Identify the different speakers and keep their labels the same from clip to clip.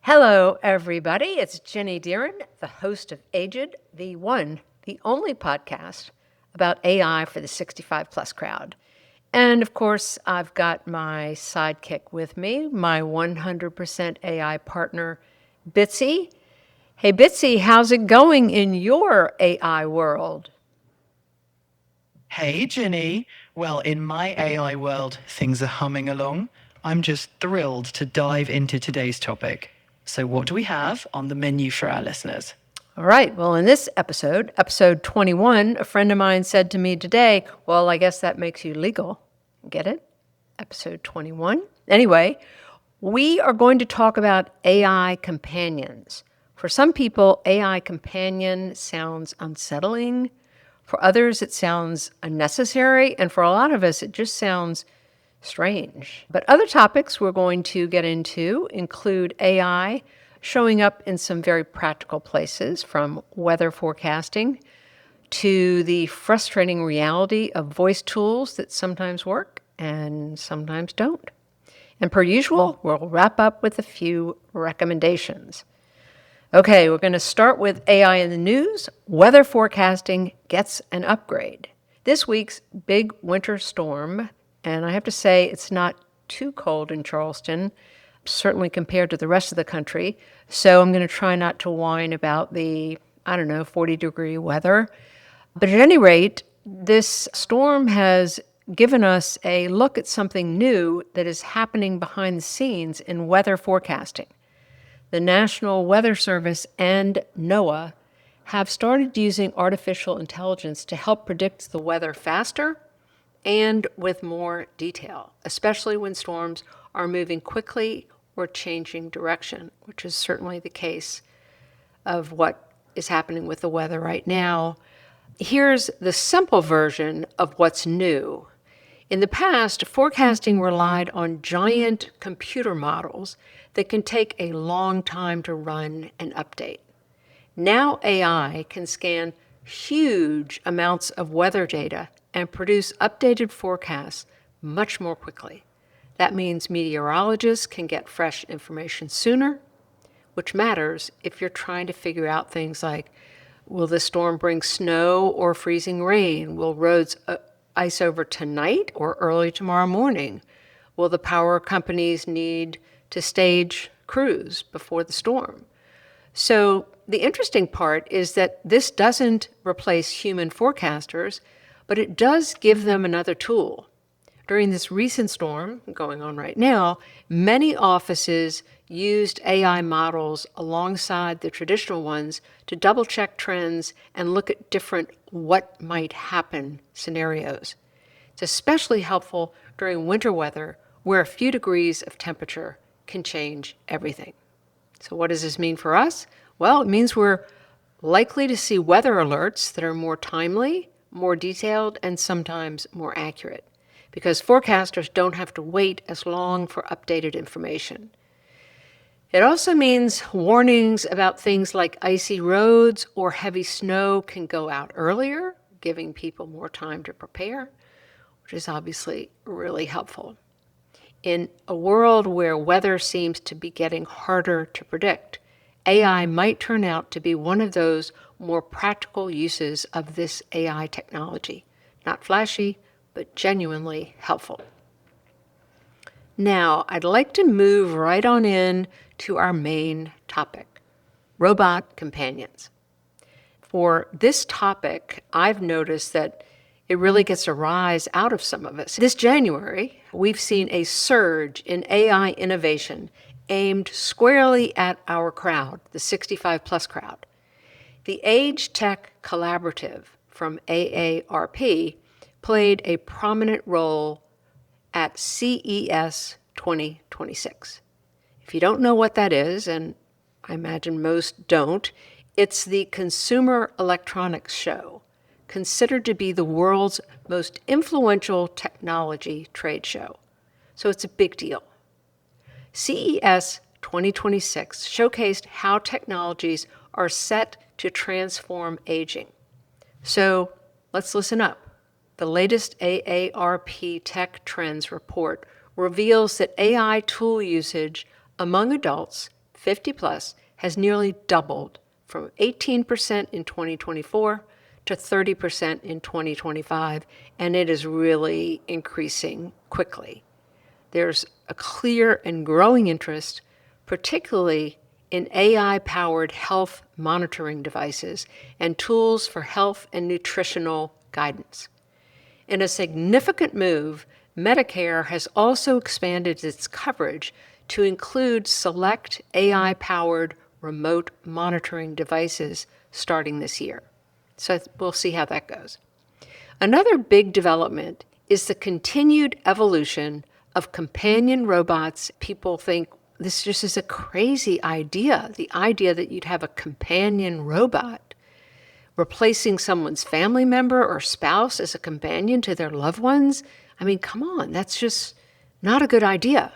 Speaker 1: Hello, everybody. It's Ginny Deerin, the host of aiGED, the one, the only podcast about AI for the 65 plus crowd. And of course, I've got my sidekick with me, my 100% AI partner, Bitsy. Hey, Bitsy, how's it going in your AI world?
Speaker 2: Hey, Ginny. Well, in my AI world, things are humming along. I'm just thrilled to dive into today's topic. So, what do we have on the menu for our listeners?
Speaker 1: All right. Well, in this episode, episode 21, a friend of mine said to me today, well, I guess that makes you legal. Get it? Episode 21. Anyway, we are going to talk about AI companions. For some people, AI companion sounds unsettling. For others, it sounds unnecessary. And for a lot of us, it just sounds strange. But other topics we're going to get into include AI showing up in some very practical places, from weather forecasting to the frustrating reality of voice tools that sometimes work and sometimes don't. And per usual, we'll wrap up with a few recommendations. Okay, we're going to start with AI in the news. Weather forecasting gets an upgrade. This week's big winter storm, and I have to say it's not too cold in Charleston, certainly compared to the rest of the country. So I'm going to try not to whine about the, 40-degree weather. But at any rate, this storm has given us a look at something new that is happening behind the scenes in weather forecasting. The National Weather Service and NOAA have started using artificial intelligence to help predict the weather faster and with more detail, especially when storms are moving quickly or changing direction, which is certainly the case of what is happening with the weather right now. Here's the simple version of what's new. In the past, forecasting relied on giant computer models that can take a long time to run and update. Now AI can scan huge amounts of weather data and produce updated forecasts much more quickly. That means meteorologists can get fresh information sooner, which matters if you're trying to figure out things like, will the storm bring snow or freezing rain? Will roads ice over tonight or early tomorrow morning? Will the power companies need to stage crews before the storm? So the interesting part is that this doesn't replace human forecasters, but it does give them another tool. During this recent storm going on right now, many offices used AI models alongside the traditional ones to double-check trends and look at different what might happen scenarios. It's especially helpful during winter weather where a few degrees of temperature can change everything. So what does this mean for us? Well, it means we're likely to see weather alerts that are more timely, more detailed, and sometimes more accurate, because forecasters don't have to wait as long for updated information. It also means warnings about things like icy roads or heavy snow can go out earlier, giving people more time to prepare, which is obviously really helpful. In a world where weather seems to be getting harder to predict, AI might turn out to be one of those more practical uses of this AI technology. Not flashy, but genuinely helpful. Now, I'd like to move right on in to our main topic, robot companions. For this topic, I've noticed that it really gets a rise out of some of us. This January, we've seen a surge in AI innovation aimed squarely at our crowd, the 65 plus crowd. The Age Tech Collaborative from AARP played a prominent role at CES 2026. If you don't know what that is, and I imagine most don't, it's the Consumer Electronics Show, considered to be the world's most influential technology trade show. So it's a big deal. CES 2026 showcased how technologies are set to transform aging. So let's listen up. The latest AARP Tech Trends report reveals that AI tool usage among adults 50 plus, has nearly doubled from 18% in 2024 to 30% in 2025, and it is really increasing quickly. There's a clear and growing interest, particularly in AI-powered health monitoring devices and tools for health and nutritional guidance. In a significant move, Medicare has also expanded its coverage to include select AI-powered remote monitoring devices starting this year. So we'll see how that goes. Another big development is the continued evolution of companion robots. People think this just is a crazy idea, the idea that you'd have a companion robot replacing someone's family member or spouse as a companion to their loved ones. I mean, come on, that's just not a good idea.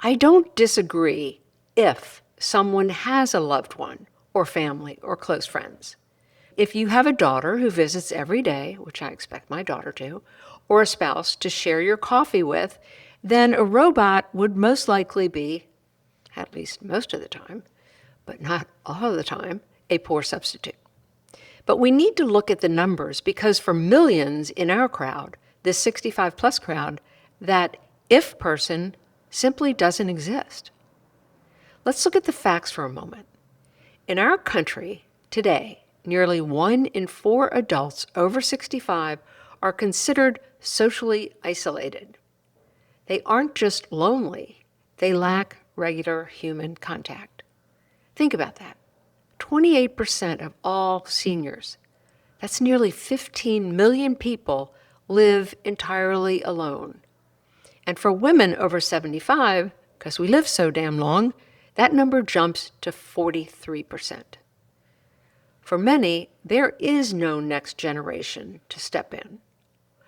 Speaker 1: I don't disagree if someone has a loved one or family or close friends. If you have a daughter who visits every day, which I expect my daughter to, or a spouse to share your coffee with, then a robot would most likely be, at least most of the time, but not all of the time, a poor substitute. But we need to look at the numbers because for millions in our crowd, this 65 plus crowd, that if person simply doesn't exist. Let's look at the facts for a moment. In our country today, nearly 1 in 4 adults over 65 are considered socially isolated. They aren't just lonely, they lack regular human contact. Think about that. 28% of all seniors, that's nearly 15 million people, live entirely alone. And for women over 75, because we live so damn long, that number jumps to 43%. For many, there is no next generation to step in.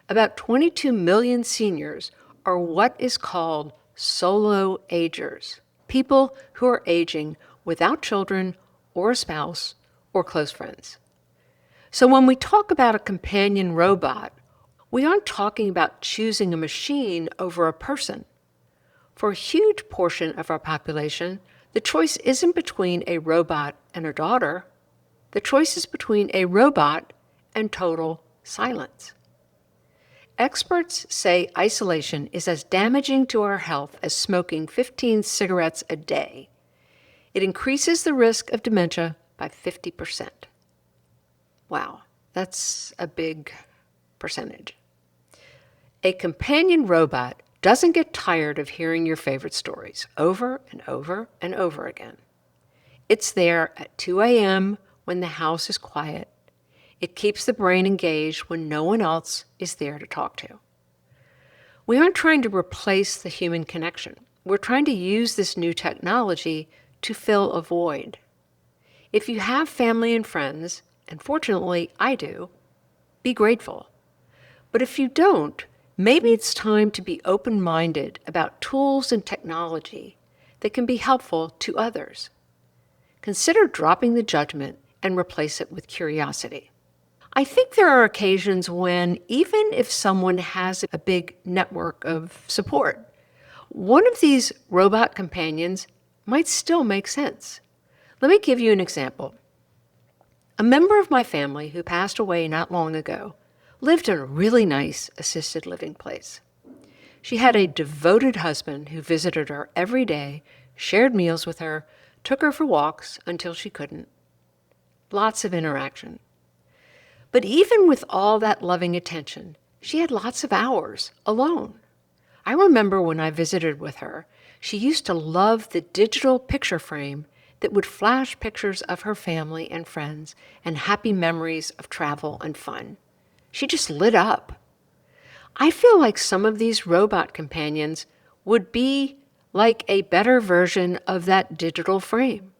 Speaker 1: About 22 million seniors are what is called solo agers, people who are aging without children or a spouse or close friends. So when we talk about a companion robot, we aren't talking about choosing a machine over a person. For a huge portion of our population, the choice isn't between a robot and a daughter. The choice is between a robot and total silence. Experts say isolation is as damaging to our health as smoking 15 cigarettes a day. It increases the risk of dementia by 50%. Wow, that's a big percentage. A companion robot doesn't get tired of hearing your favorite stories over and over and over again. It's there at 2 a.m. when the house is quiet. It keeps the brain engaged when no one else is there to talk to. We aren't trying to replace the human connection. We're trying to use this new technology to fill a void. If you have family and friends, and fortunately I do, be grateful. But if you don't, maybe it's time to be open-minded about tools and technology that can be helpful to others. Consider dropping the judgment and replace it with curiosity. I think there are occasions when, even if someone has a big network of support, one of these robot companions might still make sense. Let me give you an example. A member of my family who passed away not long ago lived in a really nice assisted living place. She had a devoted husband who visited her every day, shared meals with her, took her for walks until she couldn't. Lots of interaction. But even with all that loving attention, she had lots of hours alone. I remember when I visited with her, she used to love the digital picture frame that would flash pictures of her family and friends and happy memories of travel and fun. She just lit up. I feel like some of these robot companions would be like a better version of that digital frame.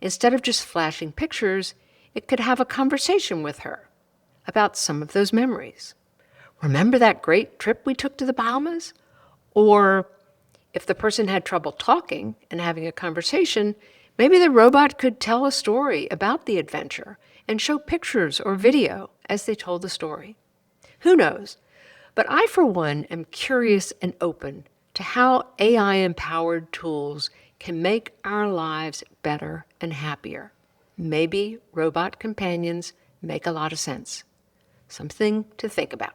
Speaker 1: Instead of just flashing pictures, it could have a conversation with her about some of those memories. Remember that great trip we took to the Bahamas? Or if the person had trouble talking and having a conversation, maybe the robot could tell a story about the adventure and show pictures or video as they told the story. Who knows? But I, for one, am curious and open to how AI-empowered tools can make our lives better and happier. Maybe robot companions make a lot of sense. Something to think about.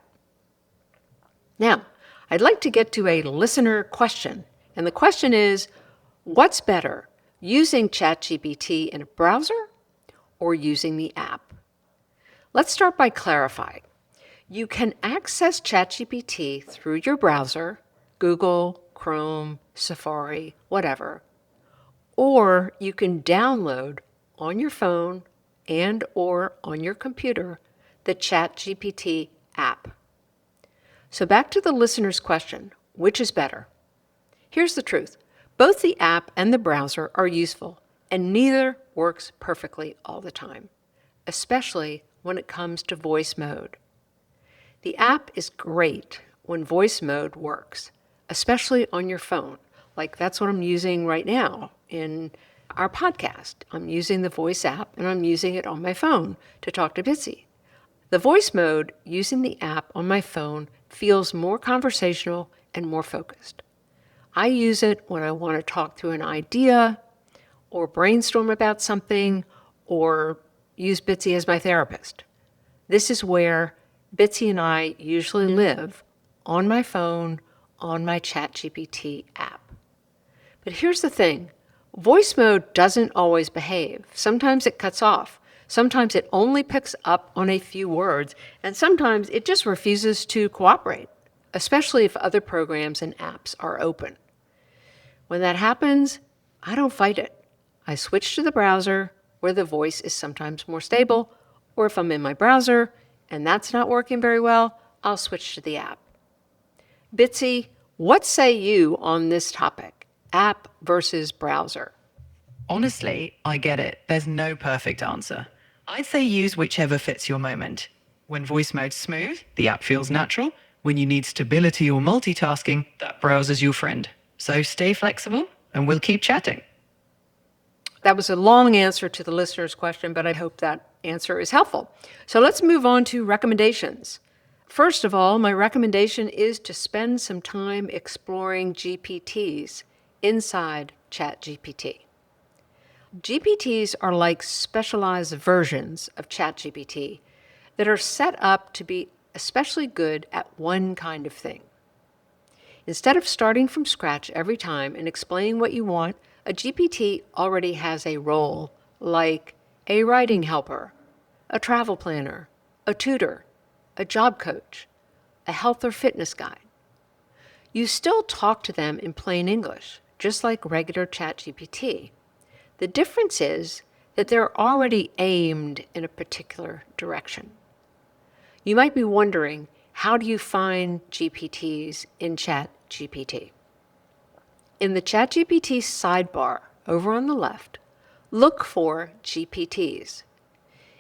Speaker 1: Now, I'd like to get to a listener question. And the question is, what's better, using ChatGPT in a browser or using the app? Let's start by clarifying. You can access ChatGPT through your browser, Google, Chrome, Safari, whatever, or you can download on your phone and or on your computer the ChatGPT app. So back to the listener's question, which is better? Here's the truth. Both the app and the browser are useful, and neither works perfectly all the time, especially when it comes to voice mode. The app is great when voice mode works, especially on your phone. Like that's what I'm using right now in our podcast. I'm using the voice app and I'm using it on my phone to talk to Bitsy. The voice mode using the app on my phone feels more conversational and more focused. I use it when I want to talk through an idea or brainstorm about something or use Bitsy as my therapist. This is where Bitsy and I usually live, on my phone, on my ChatGPT app. But here's the thing. Voice mode doesn't always behave. Sometimes it cuts off. Sometimes it only picks up on a few words, and sometimes it just refuses to cooperate, especially if other programs and apps are open. When that happens, I don't fight it. I switch to the browser, where the voice is sometimes more stable, or if I'm in my browser and that's not working very well, I'll switch to the app. Bitsy, what say you on this topic, app versus browser?
Speaker 2: Honestly, I get it. There's no perfect answer. I'd say use whichever fits your moment. When voice mode's smooth, the app feels natural. When you need stability or multitasking, that browser's your friend. So stay flexible and we'll keep chatting.
Speaker 1: That was a long answer to the listener's question, but I hope that answer is helpful. So let's move on to recommendations. First of all, my recommendation is to spend some time exploring GPTs inside ChatGPT. GPTs are like specialized versions of ChatGPT that are set up to be especially good at one kind of thing. Instead of starting from scratch every time and explaining what you want, a GPT already has a role like a writing helper, a travel planner, a tutor, a job coach, a health or fitness guide. You still talk to them in plain English, just like regular ChatGPT. The difference is that they're already aimed in a particular direction. You might be wondering, how do you find GPTs in ChatGPT? In the ChatGPT sidebar over on the left, look for GPTs.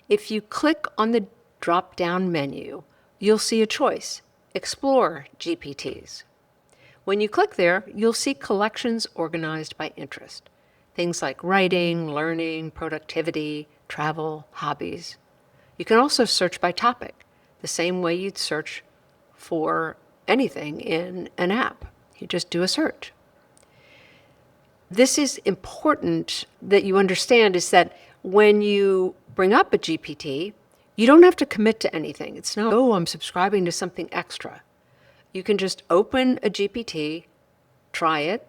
Speaker 1: If you click on the drop-down menu, you'll see a choice, Explore GPTs. When you click there, you'll see collections organized by interest. Things like writing, learning, productivity, travel, hobbies. You can also search by topic, the same way you'd search for anything in an app. You just do a search. This is important that you understand is that when you bring up a GPT, you don't have to commit to anything. It's not, oh, I'm subscribing to something extra. You can just open a GPT, try it,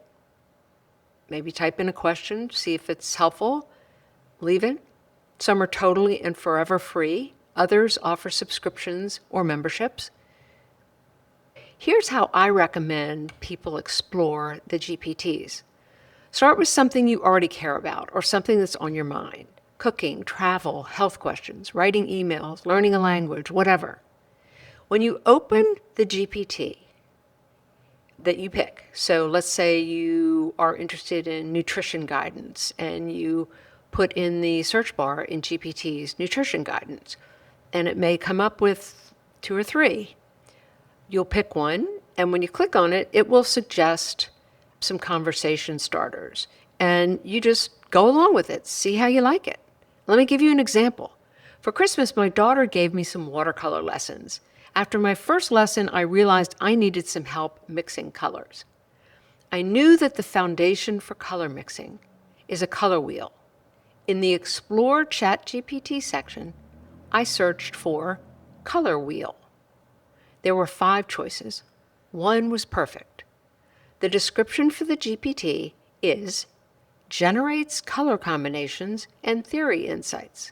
Speaker 1: maybe type in a question, see if it's helpful, leave it. Some are totally and forever free. Others offer subscriptions or memberships. Here's how I recommend people explore the GPTs. Start with something you already care about or something that's on your mind. Cooking, travel, health questions, writing emails, learning a language, whatever. When you open the GPT that you pick, so let's say you are interested in nutrition guidance and you put in the search bar in GPT's nutrition guidance, and it may come up with 2 or 3. You'll pick one, and when you click on it, it will suggest some conversation starters. And you just go along with it, see how you like it. Let me give you an example. For Christmas, my daughter gave me some watercolor lessons. After my first lesson, I realized I needed some help mixing colors. I knew that the foundation for color mixing is a color wheel. In the Explore ChatGPT section, I searched for color wheel. There were 5 choices. One was perfect. The description for the GPT is generates color combinations and theory insights.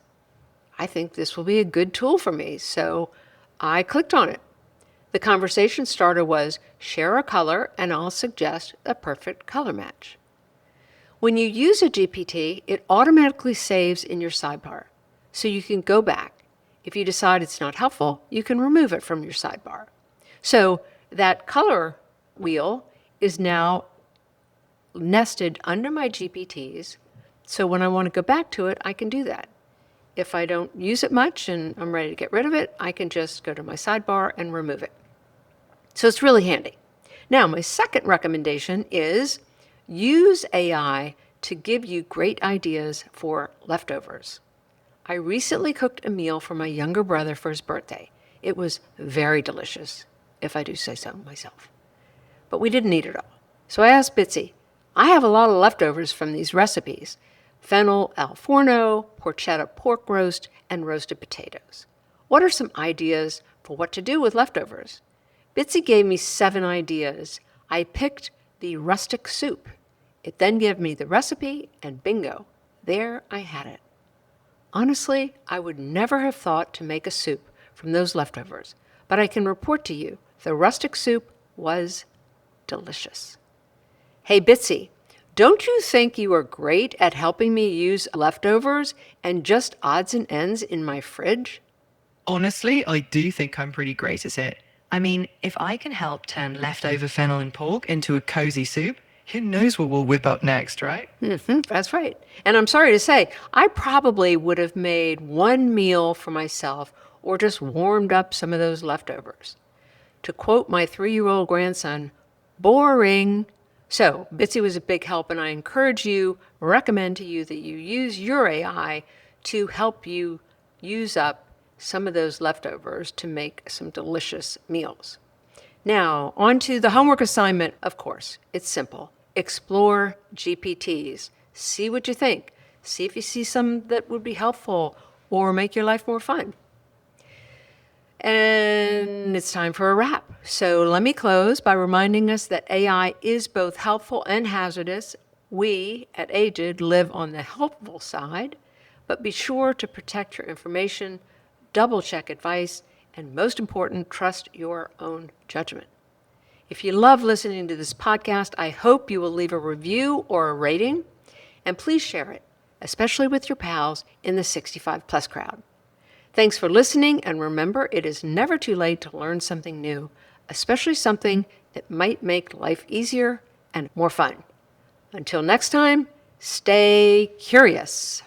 Speaker 1: I think this will be a good tool for me, so I clicked on it. The conversation starter was share a color and I'll suggest a perfect color match. When you use a GPT, it automatically saves in your sidebar, so you can go back. If you decide it's not helpful, you can remove it from your sidebar. So that color wheel is now nested under my GPTs, so when I want to go back to it, I can do that. If I don't use it much and I'm ready to get rid of it, I can just go to my sidebar and remove it. So it's really handy. Now, my second recommendation is use AI to give you great ideas for leftovers. I recently cooked a meal for my younger brother for his birthday. It was very delicious, if I do say so myself. But we didn't eat it all. So I asked Bitsy, I have a lot of leftovers from these recipes: fennel al forno, porchetta pork roast, and roasted potatoes. What are some ideas for what to do with leftovers? Bitsy gave me 7 ideas. I picked the rustic soup. It then gave me the recipe, and bingo, there I had it. Honestly, I would never have thought to make a soup from those leftovers, but I can report to you the rustic soup was delicious. Hey Bitsy, don't you think you are great at helping me use leftovers and just odds and ends in my fridge?
Speaker 2: Honestly, I do think I'm pretty great at it. I mean, if I can help turn leftover fennel and pork into a cozy soup, who knows what we'll whip up next, right?
Speaker 1: That's right. And I'm sorry to say, I probably would have made one meal for myself or just warmed up some of those leftovers. To quote my 3-year-old grandson, boring. So Bitsy was a big help, and I recommend to you that you use your AI to help you use up some of those leftovers to make some delicious meals. Now, on to the homework assignment, of course. It's simple. Explore GPTs. See what you think. See if you see some that would be helpful or make your life more fun. And it's time for a wrap. So let me close by reminding us that AI is both helpful and hazardous. We at aiGED live on the helpful side, but be sure to protect your information, double-check advice, and most important, trust your own judgment. If you love listening to this podcast, I hope you will leave a review or a rating, and please share it, especially with your pals in the 65-plus crowd. Thanks for listening, and remember, it is never too late to learn something new, especially something that might make life easier and more fun. Until next time, stay curious.